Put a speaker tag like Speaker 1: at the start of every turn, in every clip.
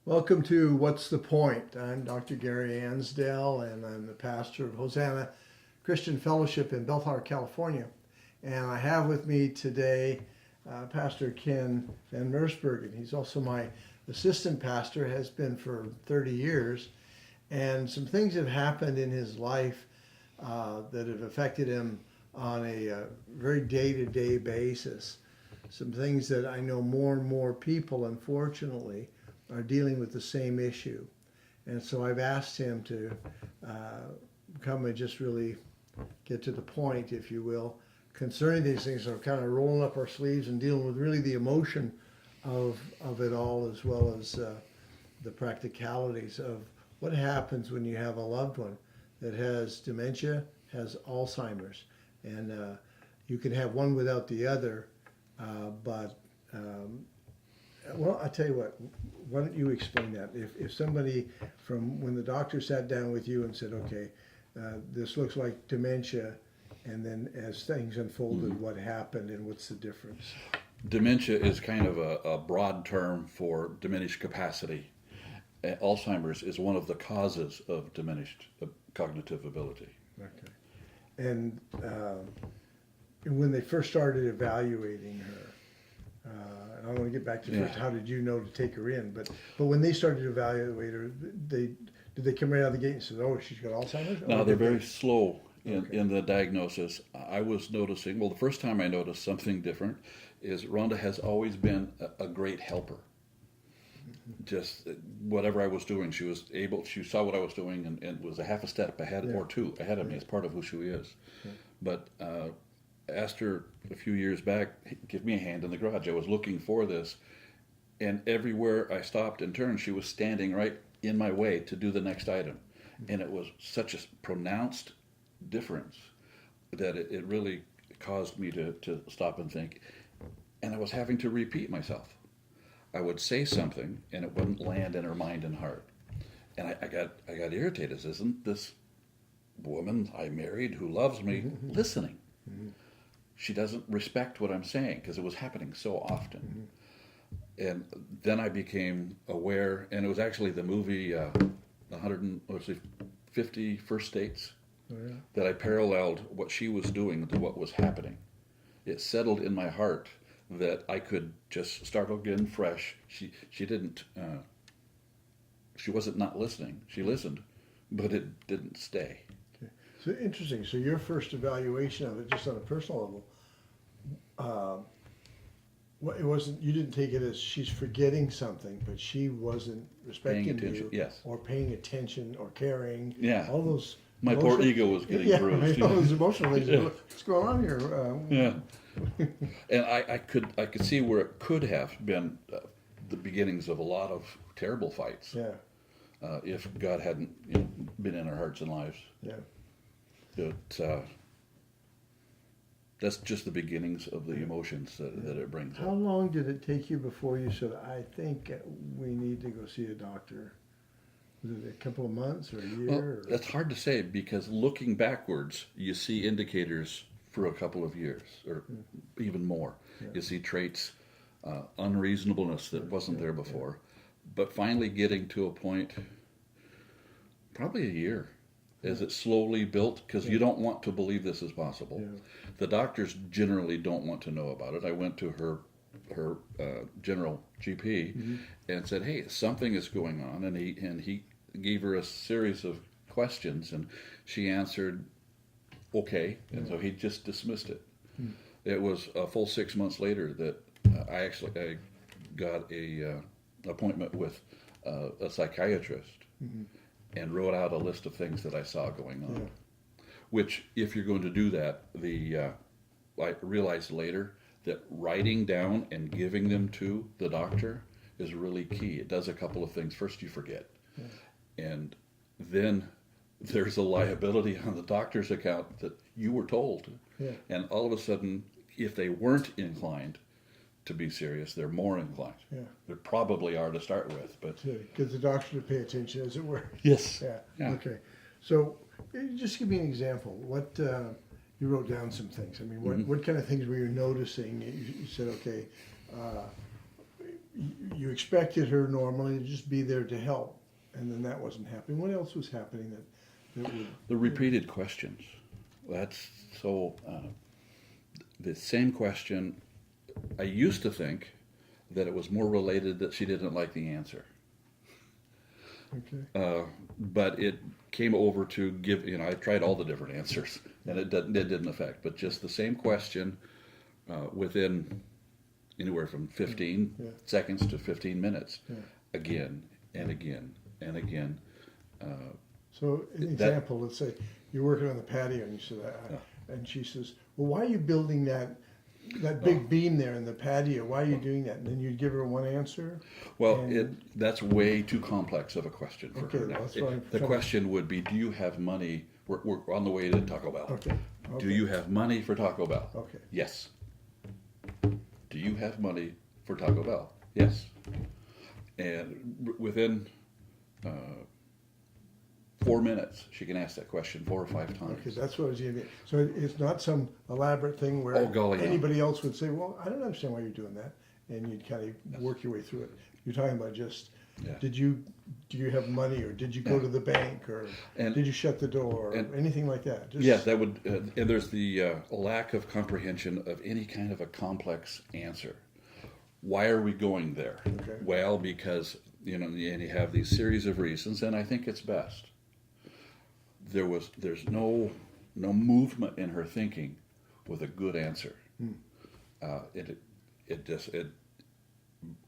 Speaker 1: Welcome to What's the Point? I'm Dr. Gary Ansdale, and I'm the pastor of Hosanna Christian Fellowship in Bellflower, California. And I have with me today Pastor Ken Van Mersbergen. He's also my assistant pastor, has been for 30 years. And some things have happened in his life that have affected him on a very day-to-day basis. Some things that I know more and more people, unfortunately, are dealing with the same issue. And so I've asked him to come and just really get to the point, if you will, concerning these things. So kind of rolling up our sleeves and dealing with really the emotion of it all, as well as the practicalities of what happens when you have a loved one that has dementia, has Alzheimer's. And you can have one without the other, well, I tell you what, why don't you explain that? If somebody from when the doctor sat down with you and said, okay, this looks like dementia, and then as things unfolded, what happened and what's the difference?
Speaker 2: Dementia is kind of a broad term for diminished capacity. Alzheimer's is one of the causes of diminished cognitive ability.
Speaker 1: Okay. And when they first started evaluating her, and I want to get back to first, how did you know to take her in? But when they started to evaluate her, did they come right out of the gate and said, "Oh, she's got Alzheimer's"?
Speaker 2: No, they're very slow in the diagnosis. I was noticing. Well, the first time I noticed something different is Rhonda has always been a great helper. Just whatever I was doing, she saw what I was doing and was a half a step ahead or two ahead of me as part of who she is. But asked her a few years back, give me a hand in the garage. I was looking for this, and everywhere I stopped and turned, she was standing right in my way to do the next item. And it was such a pronounced difference that it really caused me to stop and think. And I was having to repeat myself. I would say something, and it wouldn't land in her mind and heart. And I got irritated. Isn't this woman I married who loves me listening? She doesn't respect what I'm saying, because it was happening so often. And then I became aware, and it was actually the movie 150 First Dates that I paralleled what she was doing to what was happening. It settled in my heart that I could just start again fresh. She didn't, she wasn't not listening. She listened, but it didn't stay.
Speaker 1: So interesting. So your first evaluation of it, just on a personal level, it wasn't. You didn't take it as she's forgetting something, but she wasn't respecting you, or paying attention, or caring.
Speaker 2: Yeah.
Speaker 1: All those.
Speaker 2: My poor ego was getting bruised.
Speaker 1: All those emotional things. What's going on here?
Speaker 2: And I could see where it could have been the beginnings of a lot of terrible fights. If God hadn't been in our hearts and lives. That's just the beginnings of the emotions that it brings up.
Speaker 1: How long did it take you before you said, I think we need to go see a doctor? Was it a couple of months or a year?
Speaker 2: Well, that's hard to say, because looking backwards, you see indicators for a couple of years or even more. You see traits, unreasonableness that wasn't there before. But finally getting to a point, probably a year, as it slowly built, because you don't want to believe this is possible. The doctors generally don't want to know about it. I went to her general GP and said, "Hey, something is going on," and he gave her a series of questions, and she answered, "Okay," and so he just dismissed it. It was a full 6 months later that I got a appointment with a psychiatrist. And wrote out a list of things that I saw going on. Which, if you're going to do that, I realized later that writing down and giving them to the doctor is really key. It does a couple of things. First, you forget. And then there's a liability on the doctor's account that you were told. And all of a sudden, if they weren't inclined to be serious, they're more inclined. They probably are to start with, but
Speaker 1: get the doctor to pay attention, as it were.
Speaker 2: Yes.
Speaker 1: Okay. So, just give me an example. What you wrote down some things. I mean, what kind of things were you noticing? You said, okay, you expected her normally to just be there to help, and then that wasn't happening. What else was happening that would?
Speaker 2: The repeated questions. That's so. The same question. I used to think that it was more related that she didn't like the answer.
Speaker 1: Okay.
Speaker 2: But it came over to give. I tried all the different answers, and it didn't affect. But just the same question within anywhere from 15 seconds to 15 minutes, again and again and again.
Speaker 1: So, an example, let's say you're working on the patio, and you said, and she says, "Well, why are you building that big beam there in the patio? Why are you doing that?" And then you'd give her one answer.
Speaker 2: Well, that's way too complex of a question for her now.
Speaker 1: That's what
Speaker 2: The question would be, do you have money? We're on the way to Taco Bell.
Speaker 1: Okay.
Speaker 2: Do you have money for Taco Bell?
Speaker 1: Okay.
Speaker 2: Yes. Do you have money for Taco Bell? Yes. And within 4 minutes, she can ask that question 4 or 5 times.
Speaker 1: Okay, that's what I was getting at. So it's not some elaborate thing where anybody else would say, "Well, I don't understand why you're doing that," and you'd kind of work your way through it. You're talking about just, do you have money, or did you go to the bank, or did you shut the door, or anything like that? Just,
Speaker 2: that would, and there's the lack of comprehension of any kind of a complex answer. Why are we going there?
Speaker 1: Okay.
Speaker 2: Well, because, and you have these series of reasons, and I think it's best. There's no movement in her thinking with a good answer.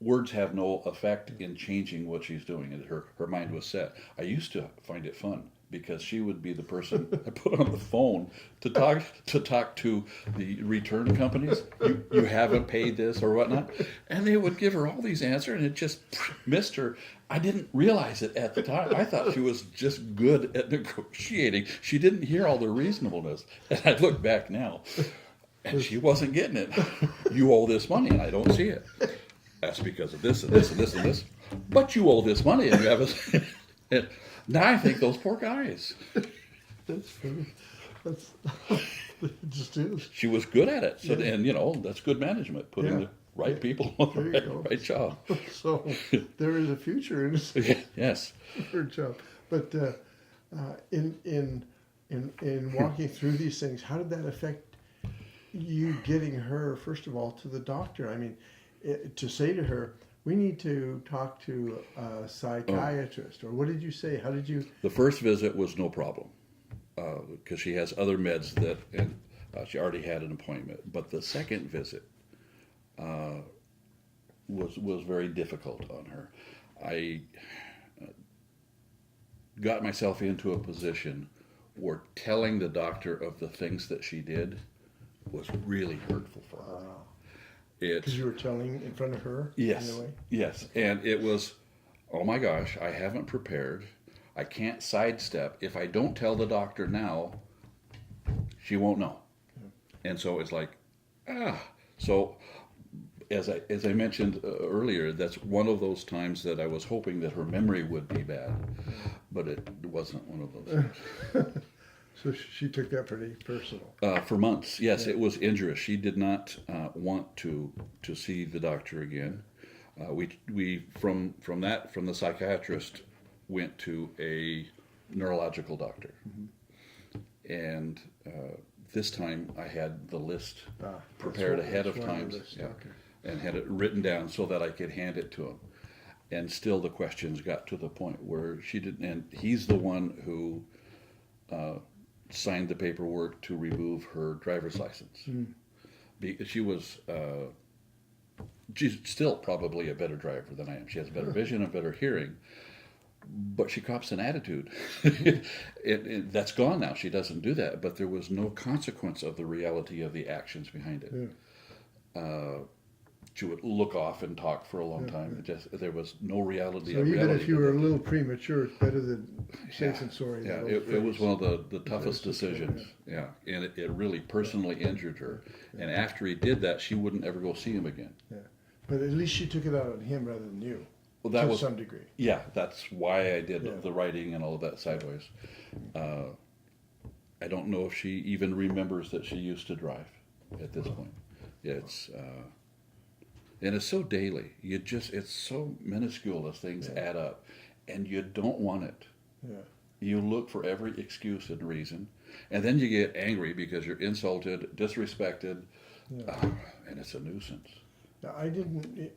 Speaker 2: Words have no effect in changing what she's doing. Her mind was set. I used to find it fun because she would be the person I put on the phone to talk to the return companies. You haven't paid this or whatnot, and they would give her all these answers, and it just missed her. I didn't realize it at the time. I thought she was just good at negotiating. She didn't hear all the reasonableness, and I look back now, and she wasn't getting it. You owe this money, and I don't see it. That's because of this and this and this and this. But you owe this money, and you have a. Now I think those poor guys.
Speaker 1: That's funny. That's it just is.
Speaker 2: She was good at it, so and that's good management, putting the right people on the right job.
Speaker 1: So there is a future in it.
Speaker 2: Yes.
Speaker 1: For a job, but in walking through these things, how did that affect you getting her, first of all, to the doctor? I mean, to say to her, "We need to talk to a psychiatrist," or what did you say? How did you?
Speaker 2: The first visit was no problem because she has other meds and she already had an appointment. But the second visit was very difficult on her. I got myself into a position where telling the doctor of the things that she did was really hurtful for her.
Speaker 1: Because you were telling in front of her?
Speaker 2: Yes.
Speaker 1: In a way?
Speaker 2: Yes. And it was, oh my gosh, I haven't prepared. I can't sidestep. If I don't tell the doctor now, she won't know. Yeah. And so it's like, So as I mentioned earlier, that's one of those times that I was hoping that her memory would be bad, but it wasn't one of those things.
Speaker 1: So she took that pretty personal.
Speaker 2: For months, yes, it was injurious. She did not want to see the doctor again. We from the psychiatrist went to a neurological doctor, and this time I had the list prepared ahead of time, and had it written down so that I could hand it to him. And still, the questions got to the point where she didn't. And he's the one who signed the paperwork to remove her driver's license. Because she's still probably a better driver than I am. She has better vision and better hearing, but she cops an attitude. That's gone now. She doesn't do that, but there was no consequence of the reality of the actions behind it. She would look off and talk for a long time. There was no reality.
Speaker 1: So even if you were a little premature, it's better than safe and sorry.
Speaker 2: Yeah, it was one of the toughest decisions. Yeah, and it really personally injured her. And after he did that, she wouldn't ever go see him again.
Speaker 1: Yeah, but at least she took it out on him rather than you.
Speaker 2: Well, that
Speaker 1: to
Speaker 2: was
Speaker 1: some degree.
Speaker 2: Yeah, that's why I did the writing and all of that sideways. I don't know if she even remembers that she used to drive at this point. Yeah, And it's so daily. It's so minuscule as things add up. And you don't want it.
Speaker 1: Yeah.
Speaker 2: You look for every excuse and reason. And then you get angry because you're insulted, disrespected, and it's a nuisance.
Speaker 1: Now, I didn't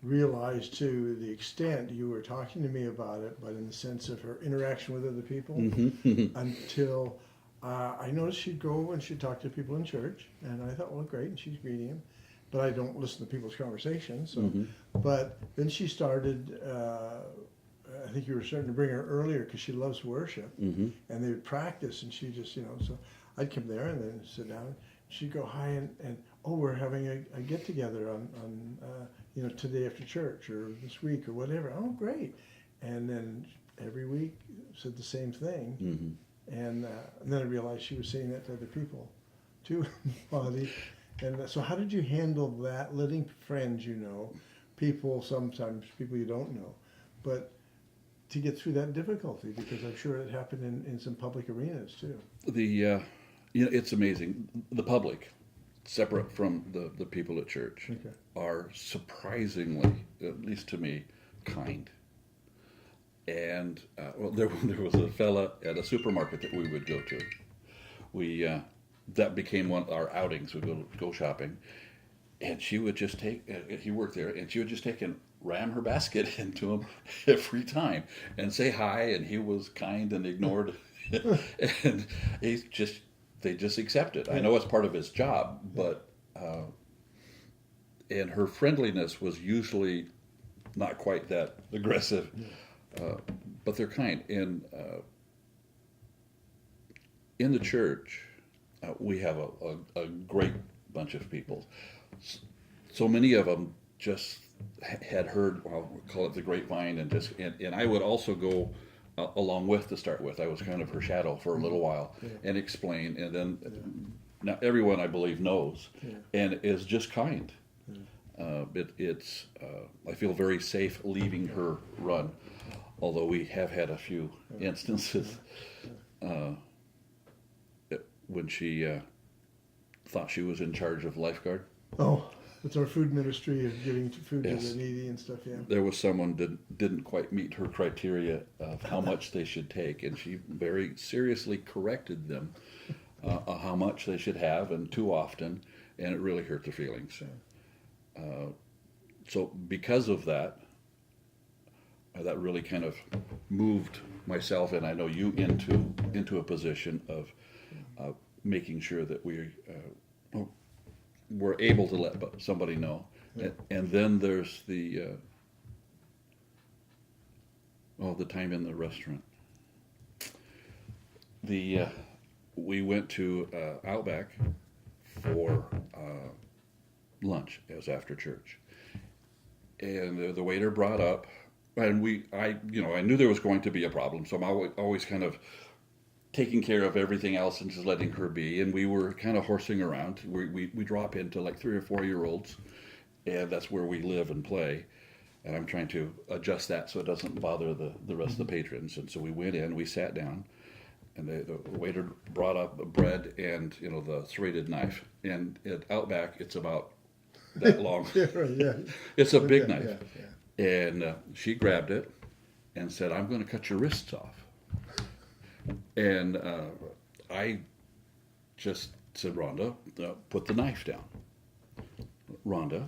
Speaker 1: realize to the extent you were talking to me about it, but in the sense of her interaction with other people, until I noticed she'd go and she'd talk to people in church, and I thought, well, great, and she's greeting them, but I don't listen to people's conversations. So, but then she started. I think you were starting to bring her earlier because she loves worship, and they would practice, and she just, so I'd come there and then sit down. She'd go, hi, and oh, we're having a get together on today after church or this week or whatever. Oh, great. And then every week said the same thing. And then I realized she was saying that to other people too. And so how did you handle that, letting friends people, sometimes people you don't know, but to get through that difficulty, because I'm sure it happened in some public arenas too.
Speaker 2: It's amazing. The public, separate from the people at church, are surprisingly, at least to me, kind. And there was a fella at a supermarket that we would go to. That became one of our outings. We'd go shopping, and she would just he worked there, and she would just take and ram her basket into him every time and say hi, and he was kind and ignored, and they just accept it. I know it's part of his job, but and her friendliness was usually not quite that aggressive, but they're kind. And in the church, we have a great bunch of people. So many of them just had heard, well, we'll call it the grapevine, and I would also go along with to start with. I was kind of her shadow for a little while and explain, and then now everyone I believe knows and is just kind. I feel very safe leaving her run, although we have had a few instances when she thought she was in charge of lifeguard.
Speaker 1: Oh, it's our food ministry of giving food to the needy and stuff,
Speaker 2: There was someone that didn't quite meet her criteria of how much they should take, and she very seriously corrected them how much they should have, and too often, and it really hurt their feelings. So because of that, that really kind of moved myself, and I know you, into a position of making sure that we're able to let somebody know. And then there's the time in the restaurant. We went to Outback for lunch. It was after church, and the waiter brought up, and I knew there was going to be a problem, so I'm always kind of taking care of everything else and just letting her be. And we were kind of horsing around. We drop into like 3 or 4 year olds, and that's where we live and play. And I'm trying to adjust that so it doesn't bother the rest of the patrons. And so we went in, we sat down, and the waiter brought up bread and the serrated knife. And at Outback, it's about that long. It's a big knife. And she grabbed it and said, "I'm going to cut your wrists off." And I just said, "Rhonda, put the knife down. Rhonda,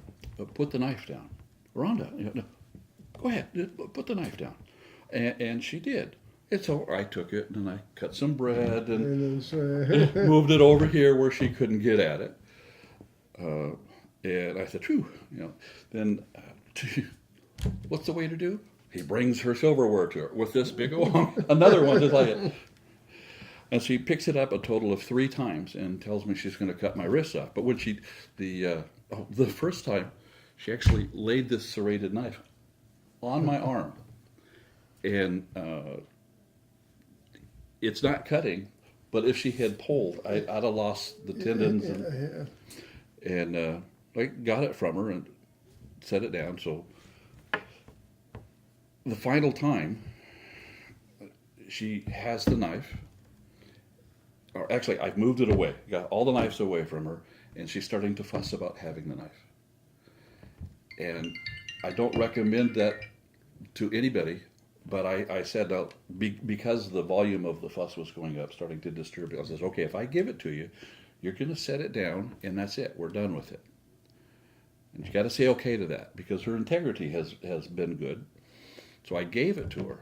Speaker 2: put the knife down. Rhonda, no, go ahead, put the knife down." And she did. And so I took it and I cut some bread and moved it over here where she couldn't get at it. And I said, "Phew," Then what's the waiter do? He brings her silverware to her with this big one, another one just like it. And she picks it up a total of 3 times and tells me she's going to cut my wrists off. But when the first time, she actually laid this serrated knife on my arm. And it's not cutting, but if she had pulled, I'd have lost the tendons. And I got it from her and set it down. So the final time, she has the knife. Or actually, I've moved it away, got all the knives away from her, and she's starting to fuss about having the knife. And I don't recommend that to anybody, but I said, because the volume of the fuss was going up, starting to disturb it, I says, okay, if I give it to you, you're going to set it down, and that's it. We're done with it. And you got to say okay to that, because her integrity has been good. So I gave it to her.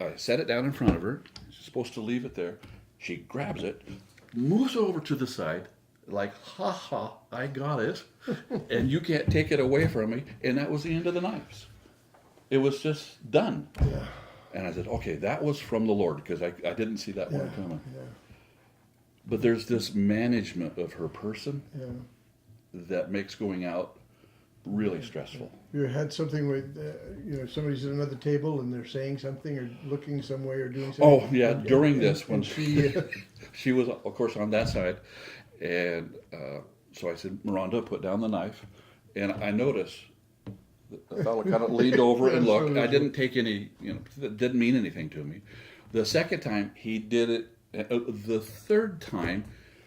Speaker 2: I set it down in front of her. She's supposed to leave it there. She grabs it, moves over to the side, like, ha ha, I got it, and you can't take it away from me. And that was the end of the knives. It was just done.
Speaker 1: Yeah.
Speaker 2: And I said, okay, that was from the Lord, because I didn't see that one coming.
Speaker 1: Yeah.
Speaker 2: But there's this management of her person
Speaker 1: Yeah.
Speaker 2: that makes going out really stressful.
Speaker 1: You had something with, somebody's at another table and they're saying something or looking some way or doing something.
Speaker 2: Oh, yeah, during this, when
Speaker 1: she,
Speaker 2: she was, of course, on that side. And so I said, Miranda, put down the knife. And I noticed the fellow kind of leaned over and looked. I didn't take any, that didn't mean anything to me. The second time he did it, the third time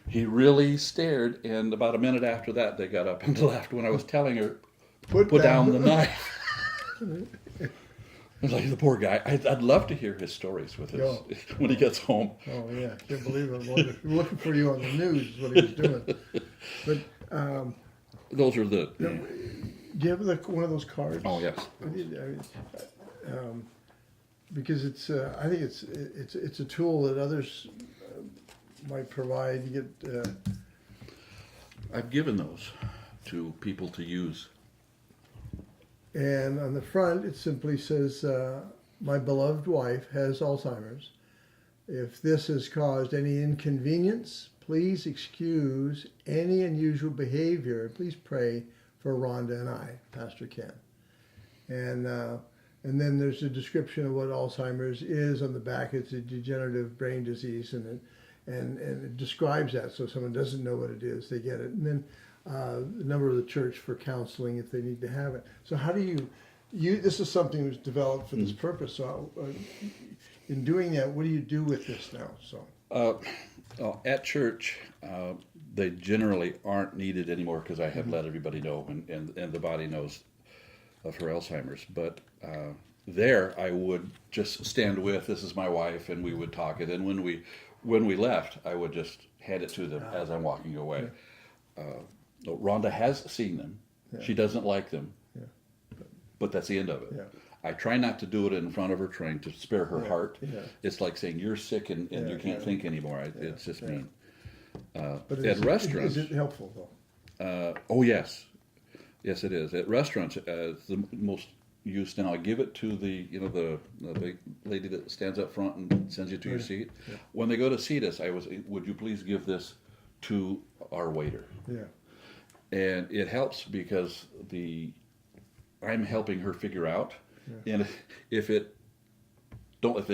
Speaker 2: he really stared. And about a minute after that, they got up and left when I was telling her, put down the knife. It's like, the poor guy. I'd love to hear his stories with his when he gets home.
Speaker 1: Oh yeah, can't believe it. Looking for you on the news is what he was doing. But
Speaker 2: those are the.
Speaker 1: Do you have one of those cards?
Speaker 2: Oh yes.
Speaker 1: Because it's, I think it's a tool that others might provide. You get.
Speaker 2: I've given those to people to use.
Speaker 1: And on the front, it simply says, my beloved wife has Alzheimer's. If this has caused any inconvenience, please excuse any unusual behavior. Please pray for Rhonda and I, Pastor Ken. And then there's a description of what Alzheimer's is on the back. It's a degenerative brain disease, and it describes that. So if someone doesn't know what it is, they get it. And then the number of the church for counseling if they need to have it. So how do you this is something that was developed for this purpose. So in doing that, what do you do with this now? So
Speaker 2: at church, they generally aren't needed anymore, because I have let everybody know, and the body knows of her Alzheimer's. But there, I would just stand with, this is my wife, and we would talk it. And when we left, I would just hand it to them as I'm walking away. Rhonda has seen them. Yeah. She doesn't like them, but that's the end of it. Yeah. I try not to do it in front of her, trying to spare her heart. Yeah. It's like saying, you're sick and you can't think anymore. It's just mean. But at restaurants...
Speaker 1: Is it helpful, though?
Speaker 2: Oh, yes. Yes, it is. At restaurants, it's the most used now. I give it to the big lady that stands up front and sends you to your seat. Yeah. When they go to seat us, would you please give this to our waiter? Yeah. And it helps because I'm helping her figure out, and if they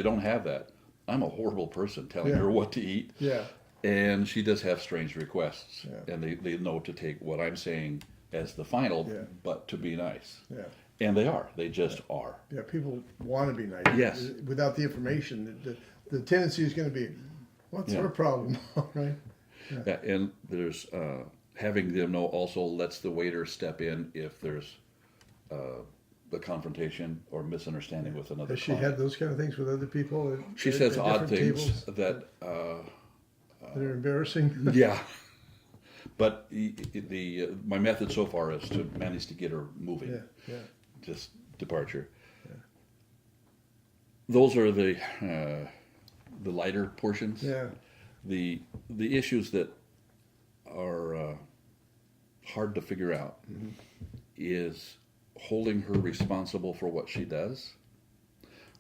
Speaker 2: don't have that, I'm a horrible person telling her what to eat. Yeah. And she does have strange requests, and they know to take what I'm saying as the final, but to be nice. Yeah. And they are. They just are. Yeah. People want to be nice. Yes. Without the information, the tendency is going to be, what's our problem, right? Yeah. And there's. Having them know also lets the waiter step in if there's the confrontation or misunderstanding with another client. Has she had those kind of things with other people? She says odd things that are embarrassing. Yeah, but my method so far is to manage to get her moving. Yeah, yeah. Just departure. Yeah. Those are the lighter portions. Yeah. The issues that are hard to figure out is holding her responsible for what she does.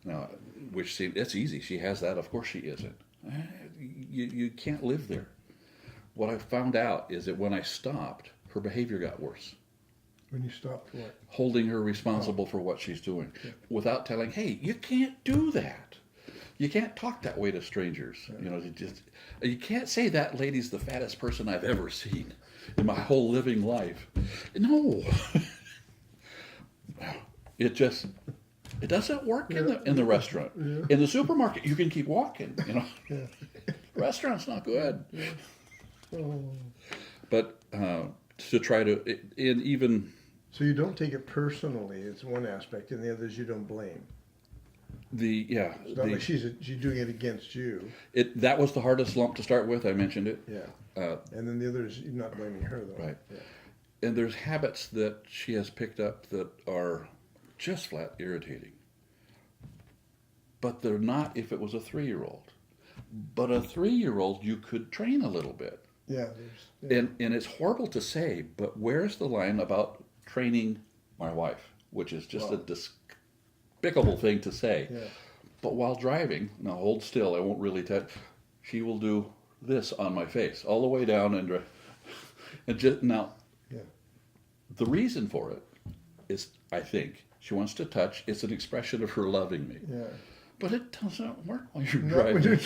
Speaker 2: Now, which seems, it's easy. She has that. Of course she isn't. You can't live there. What I found out is that when I stopped, her behavior got worse. When you stopped what? Holding her responsible for what she's doing. Yeah. Without telling, hey, you can't do that. You can't talk that way to strangers. Yeah. You can't say that lady's the fattest person I've ever seen in my whole living life. No. It doesn't work in the restaurant. Yeah. In the supermarket, you can keep walking. Yeah. Restaurant's not good. Yeah. Oh. But to try to, and even
Speaker 1: So you don't take it personally. It's one aspect, and the other is you don't blame. It's not like she's doing it against you.
Speaker 2: That was the hardest lump to start with. I mentioned it.
Speaker 1: Yeah. And then the other is you're not blaming her, though.
Speaker 2: Right.
Speaker 1: Yeah.
Speaker 2: And there's habits that she has picked up that are just flat irritating. But they're not if it was a 3-year-old. But a 3-year-old you could train a little bit.
Speaker 1: Yeah.
Speaker 2: And it's horrible to say, but where's the line about training my wife, which is just a despicable thing to say.
Speaker 1: Yeah.
Speaker 2: But while driving, now hold still, I won't really touch, she will do this on my face, all the way down and just, now, the reason for it is, I think, she wants to touch, it's an expression of her loving me.
Speaker 1: Yeah.
Speaker 2: But it doesn't work while you're driving.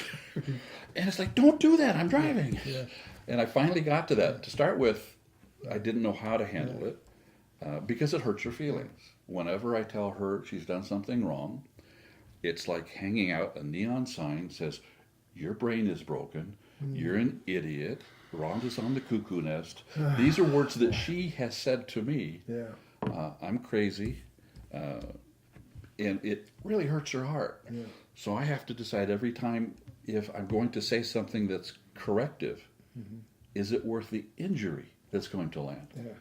Speaker 2: And it's like, don't do that, I'm driving.
Speaker 1: Yeah.
Speaker 2: And I finally got to that. To start with, I didn't know how to handle it because it hurts her feelings. Whenever I tell her she's done something wrong, it's like hanging out a neon sign says, your brain is broken, you're an idiot, Rhonda's on the cuckoo nest. These are words that she has said to me.
Speaker 1: Yeah.
Speaker 2: I'm crazy. And it really hurts her heart.
Speaker 1: Yeah.
Speaker 2: So I have to decide every time if I'm going to say something that's corrective, is it worth the injury that's going to land?
Speaker 1: Yeah.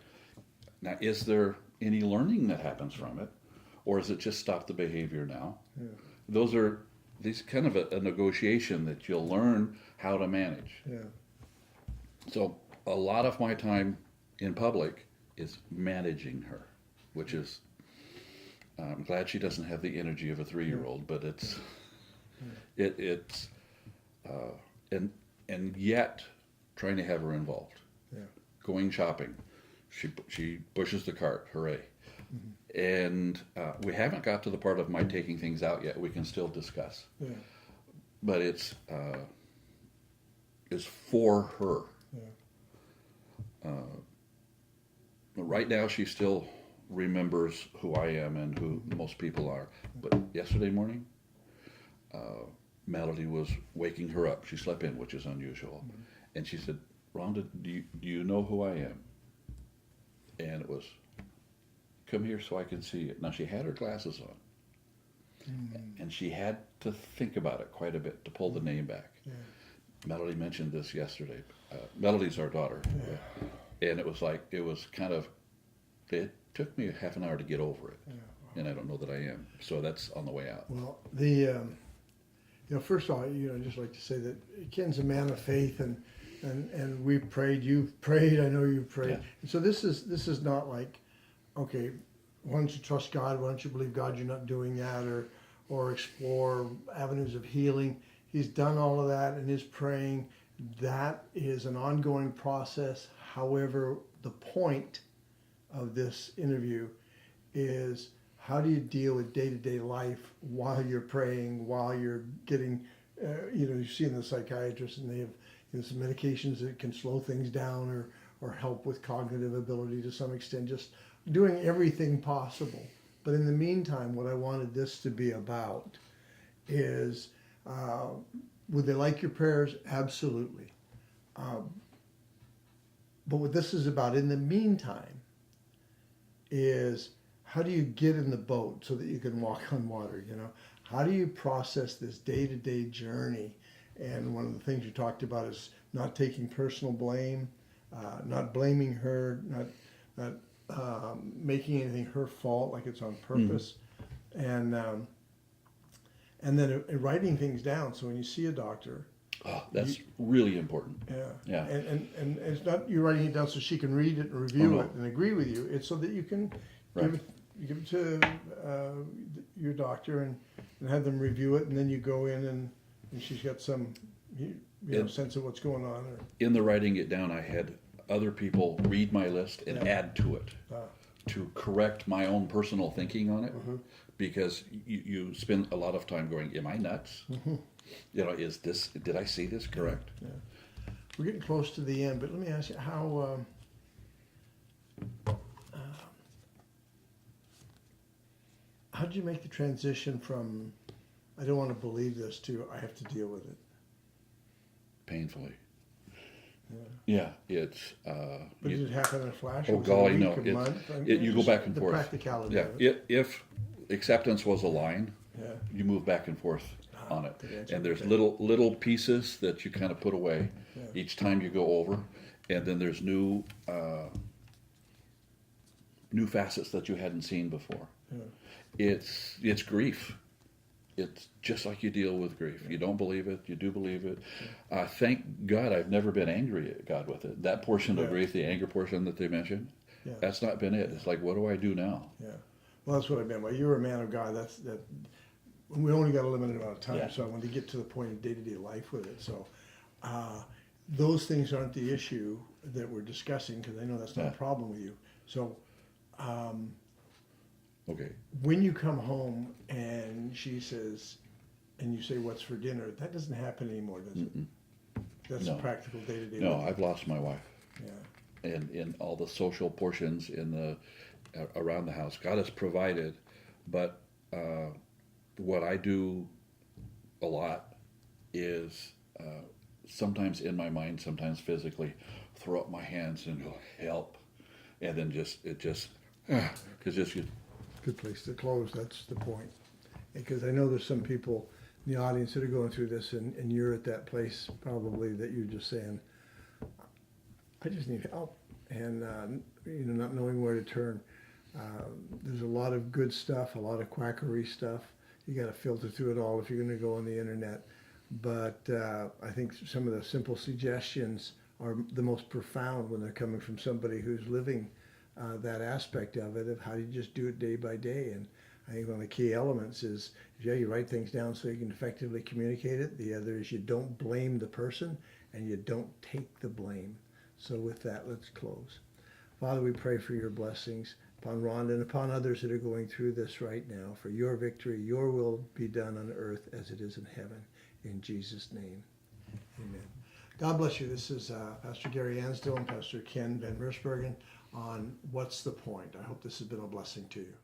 Speaker 2: Now, is there any learning that happens from it? Or is it just stop the behavior now? Yeah. These kind of a negotiation that you'll learn how to manage.
Speaker 1: Yeah.
Speaker 2: So a lot of my time in public is managing her, which is, I'm glad she doesn't have the energy of a 3-year-old, but and yet trying to have her involved.
Speaker 1: Yeah.
Speaker 2: Going shopping, she pushes the cart, hooray. And we haven't got to the part of my taking things out yet. We can still discuss.
Speaker 1: Yeah.
Speaker 2: But it's for her.
Speaker 1: Yeah.
Speaker 2: Right now she still remembers who I am and who most people are. But yesterday morning, Melody was waking her up. She slept in, which is unusual. And she said, Rhonda, do you know who I am? And it was, come here so I can see it. Now she had her glasses on. And she had to think about it quite a bit to pull the name back.
Speaker 1: Yeah.
Speaker 2: Melody mentioned this yesterday. Melody's our daughter.
Speaker 1: Yeah.
Speaker 2: And it was it took me half an hour to get over it. Yeah. And I don't know that I am. So that's on the way out.
Speaker 1: Well, first of all, I'd just like to say that Ken's a man of faith, and we've prayed. You've prayed. I know you've prayed.
Speaker 2: Yeah.
Speaker 1: And so this is not like, okay, why don't you trust God? Why don't you believe God? You're not doing that, or explore avenues of healing. He's done all of that and is praying. That is an ongoing process. However, the point of this interview is, how do you deal with day-to-day life while you're praying, while you're getting, you're seeing the psychiatrist, and they have some medications that can slow things down or help with cognitive ability to some extent, just doing everything possible. But in the meantime, what I wanted this to be about is, would they like your prayers? Absolutely. But what this is about in the meantime is, how do you get in the boat so that you can walk on water? How do you process this day-to-day journey? And one of the things you talked about is not taking personal blame, not blaming her, not making anything her fault, like it's on purpose, and then writing things down. So when you see a doctor,
Speaker 2: that's really important.
Speaker 1: Yeah. And it's not you writing it down so she can read it and review it and agree with you. It's so that you can give it to your doctor and have them review it, and then you go in and she's got some sense of what's going on.
Speaker 2: In the writing it down, I had other people read my list and add to it to correct my own personal thinking on it, because you spend a lot of time going, am I nuts? Did I see this correct?
Speaker 1: Yeah. We're getting close to the end, but let me ask you, how did you make the transition from, I don't want to believe this, to I have to deal with it?
Speaker 2: Painfully.
Speaker 1: Yeah.
Speaker 2: Yeah, it's.
Speaker 1: But does it happen in a flash?
Speaker 2: Oh
Speaker 1: or was
Speaker 2: golly,
Speaker 1: it a
Speaker 2: no!
Speaker 1: week, a month?
Speaker 2: You go
Speaker 1: Just
Speaker 2: back and
Speaker 1: the
Speaker 2: forth.
Speaker 1: practicality
Speaker 2: Yeah,
Speaker 1: of it.
Speaker 2: if acceptance was a line,
Speaker 1: Yeah.
Speaker 2: you move back and forth on it,
Speaker 1: gotcha.
Speaker 2: and there's
Speaker 1: Okay.
Speaker 2: little pieces that you kind of put away
Speaker 1: Yeah.
Speaker 2: each time you go over, and then there's new facets that you hadn't seen before.
Speaker 1: Yeah.
Speaker 2: It's grief. It's just like you deal with grief. You don't believe it, you do believe it. Thank God I've never been angry at God with it. That portion of
Speaker 1: Yeah.
Speaker 2: grief, the anger portion that they mentioned,
Speaker 1: Yeah.
Speaker 2: that's not been it. It's like, what do I do now?
Speaker 1: Yeah. Well, that's what I meant. Well, you're a man of God. That. We only got a limited amount of time,
Speaker 2: Yeah.
Speaker 1: so I wanted to get to the point of day-to-day life with it. So, those things aren't the issue that we're discussing because I know that's not
Speaker 2: Yeah.
Speaker 1: a problem with you. So,
Speaker 2: Okay.
Speaker 1: when you come home and she says, and you say, "What's for dinner?" That doesn't happen anymore, does it? That's
Speaker 2: No.
Speaker 1: practical day-to-day.
Speaker 2: No,
Speaker 1: living.
Speaker 2: I've lost my wife.
Speaker 1: Yeah.
Speaker 2: And in all the social portions in the around the house, God has provided, but what I do a lot is sometimes in my mind, sometimes physically, throw up my hands and go help, and then because just you.
Speaker 1: Good place to close. That's the point. Because I know there's some people in the audience that are going through this, and you're at that place probably that you're just saying, I just need help, and not knowing where to turn. There's a lot of good stuff, a lot of quackery stuff. You got to filter through it all if you're going to go on the internet. But I think some of the simple suggestions are the most profound when they're coming from somebody who's living that aspect of it, of how you just do it day by day. And I think one of the key elements is, yeah, you write things down so you can effectively communicate it. The other is you don't blame the person and you don't take the blame. So with that, let's close. Father, we pray for your blessings upon Rhonda and upon others that are going through this right now, for your victory, your will be done on earth as it is in heaven. In Jesus' name, amen. God bless you. This is Pastor Gary Ansdell and Pastor Ken Van Mersbergen on What's the Point? I hope this has been a blessing to you.